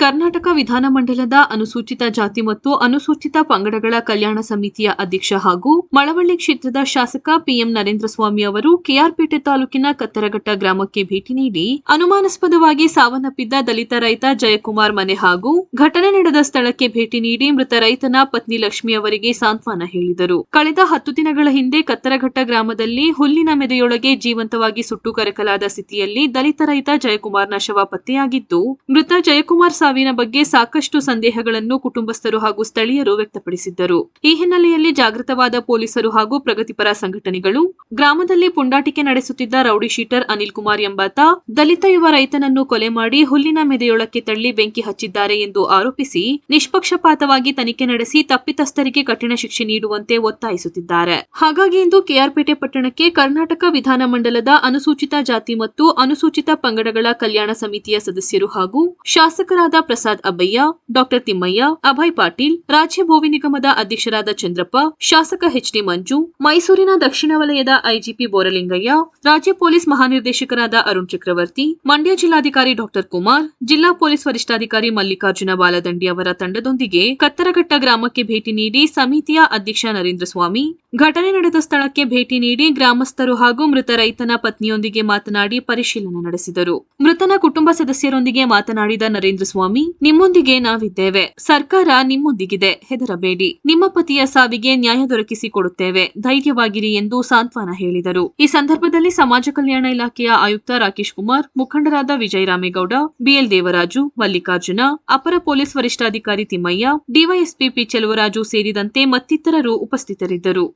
ಕರ್ನಾಟಕ ವಿಧಾನಮಂಡಲದ ಅನುಸೂಚಿತ ಜಾತಿ ಮತ್ತು ಅನುಸೂಚಿತ ಪಂಗಡಗಳ ಕಲ್ಯಾಣ ಸಮಿತಿಯ ಅಧ್ಯಕ್ಷ ಹಾಗೂ ಮಳವಳ್ಳಿ ಕ್ಷೇತ್ರದ ಶಾಸಕ ಪಿಎಂ ನರೇಂದ್ರ ಸ್ವಾಮಿ ಅವರು ಕೆಆರ್ಪೇಟೆ ತಾಲೂಕಿನ ಕತ್ತರಘಟ್ಟ ಗ್ರಾಮಕ್ಕೆ ಭೇಟಿ ನೀಡಿ ಅನುಮಾನಾಸ್ಪದವಾಗಿ ಸಾವನ್ನಪ್ಪಿದ್ದ ದಲಿತ ರೈತ ಜಯಕುಮಾರ್ ಮನೆ ಹಾಗೂ ಘಟನೆ ನಡೆದ ಸ್ಥಳಕ್ಕೆ ಭೇಟಿ ನೀಡಿ ಮೃತ ರೈತನ ಪತ್ನಿ ಲಕ್ಷ್ಮಿ ಅವರಿಗೆ ಸಾಂತ್ವನ ಹೇಳಿದರು. ಕಳೆದ 10 ದಿನಗಳ ಹಿಂದೆ ಕತ್ತರಘಟ್ಟ ಗ್ರಾಮದಲ್ಲಿ ಹುಲ್ಲಿನ ಮೆದೆಯೊಳಗೆ ಜೀವಂತವಾಗಿ ಸುಟ್ಟು ಕರಕಲಾದ ಸ್ಥಿತಿಯಲ್ಲಿ ದಲಿತ ರೈತ ಜಯಕುಮಾರ್ನ ಶವ ಪತ್ತೆಯಾಗಿದ್ದು, ಮೃತ ಜಯಕುಮಾರ್ ಸಾವಿನ ಬಗ್ಗೆ ಸಾಕಷ್ಟು ಸಂದೇಹಗಳನ್ನು ಕುಟುಂಬಸ್ಥರು ಹಾಗೂ ಸ್ಥಳೀಯರು ವ್ಯಕ್ತಪಡಿಸಿದ್ದರು. ಈ ಹಿನ್ನೆಲೆಯಲ್ಲಿ ಜಾಗೃತವಾದ ಪೊಲೀಸರು ಹಾಗೂ ಪ್ರಗತಿಪರ ಸಂಘಟನೆಗಳು ಗ್ರಾಮದಲ್ಲಿ ಪುಂಡಾಟಿಕೆ ನಡೆಸುತ್ತಿದ್ದ ರೌಡಿ ಶೀಟರ್ ಅನಿಲ್ ಕುಮಾರ್ ಎಂಬಾತ ದಲಿತ ಯುವ ರೈತನನ್ನು ಕೊಲೆ ಮಾಡಿ ಹುಲ್ಲಿನ ಮೆದೆಯೊಳಕ್ಕೆ ತಳ್ಳಿ ಬೆಂಕಿ ಹಚ್ಚಿದ್ದಾರೆ ಎಂದು ಆರೋಪಿಸಿ ನಿಷ್ಪಕ್ಷಪಾತವಾಗಿ ತನಿಖೆ ನಡೆಸಿ ತಪ್ಪಿತಸ್ಥರಿಗೆ ಕಠಿಣ ಶಿಕ್ಷೆ ನೀಡುವಂತೆ ಒತ್ತಾಯಿಸುತ್ತಿದ್ದಾರೆ. ಹಾಗಾಗಿ ಇಂದು ಕೆಆರ್ಪೇಟೆ ಪಟ್ಟಣಕ್ಕೆ ಕರ್ನಾಟಕ ವಿಧಾನಮಂಡಲದ ಅನುಸೂಚಿತ ಜಾತಿ ಮತ್ತು ಅನುಸೂಚಿತ ಪಂಗಡಗಳ ಕಲ್ಯಾಣ ಸಮಿತಿಯ ಸದಸ್ಯರು ಹಾಗೂ ಶಾಸಕರಾದ ಪ್ರಸಾದ್ ಅಬ್ಬಯ್ಯ, ಡಾ ತಿಮ್ಮಯ್ಯ, ಅಭಯ್ ಪಾಟೀಲ್, ರಾಜ್ಯ ಭೋವಿ ನಿಗಮದ ಅಧ್ಯಕ್ಷರಾದ ಚಂದ್ರಪ್ಪ, ಶಾಸಕ ಎಚ್ಡಿ ಮಂಜು, ಮೈಸೂರಿನ ದಕ್ಷಿಣ ವಲಯದ ಐಜಿಪಿ ಬೋರಲಿಂಗಯ್ಯ, ರಾಜ್ಯ ಪೊಲೀಸ್ ಮಹಾನಿರ್ದೇಶಕರಾದ ಅರುಣ್ ಚಕ್ರವರ್ತಿ, ಮಂಡ್ಯ ಜಿಲ್ಲಾಧಿಕಾರಿ ಡಾ ಕುಮಾರ್, ಜಿಲ್ಲಾ ಪೊಲೀಸ್ ವರಿಷ್ಠಾಧಿಕಾರಿ ಮಲ್ಲಿಕಾರ್ಜುನ ಬಾಲದಂಡಿ ಅವರ ತಂಡದೊಂದಿಗೆ ಕತ್ತರಘಟ್ಟ ಗ್ರಾಮಕ್ಕೆ ಭೇಟಿ ನೀಡಿ ಸಮಿತಿಯ ಅಧ್ಯಕ್ಷ ನರೇಂದ್ರ ಸ್ವಾಮಿ ಘಟನೆ ನಡೆದ ಸ್ಥಳಕ್ಕೆ ಭೇಟಿ ನೀಡಿ ಗ್ರಾಮಸ್ಥರು ಹಾಗೂ ಮೃತ ರೈತನ ಪತ್ನಿಯೊಂದಿಗೆ ಮಾತನಾಡಿ ಪರಿಶೀಲನೆ ನಡೆಸಿದರು. ಮೃತನ ಕುಟುಂಬ ಸದಸ್ಯರೊಂದಿಗೆ ಮಾತನಾಡಿದ ನರೇಂದ್ರ ಸ್ವಾಮಿ, ನಿಮ್ಮೊಂದಿಗೆ ನಾವಿದ್ದೇವೆ, ಸರ್ಕಾರ ನಿಮ್ಮೊಂದಿಗಿದೆ, ಹೆದರಬೇಡಿ, ನಿಮ್ಮ ಪತಿಯ ಸಾವಿಗೆ ನ್ಯಾಯ ದೊರಕಿಸಿಕೊಡುತ್ತೇವೆ, ಧೈರ್ಯವಾಗಿರಿ ಎಂದು ಸಾಂತ್ವನ ಹೇಳಿದರು. ಈ ಸಂದರ್ಭದಲ್ಲಿ ಸಮಾಜ ಕಲ್ಯಾಣ ಇಲಾಖೆಯ ಆಯುಕ್ತ ರಾಕೇಶ್ ಕುಮಾರ್, ಮುಖಂಡರಾದ ವಿಜಯ ರಾಮೇಗೌಡ, ಬಿಎಲ್ ದೇವರಾಜು, ಮಲ್ಲಿಕಾರ್ಜುನ, ಅಪರ ಪೊಲೀಸ್ ವರಿಷ್ಠಾಧಿಕಾರಿ ತಿಮ್ಮಯ್ಯ, ಡಿವೈಎಸ್ಪಿ ಪಿ ಚೆಲುವರಾಜು ಸೇರಿದಂತೆ ಮತ್ತಿತರರು ಉಪಸ್ಥಿತರಿದ್ದರು.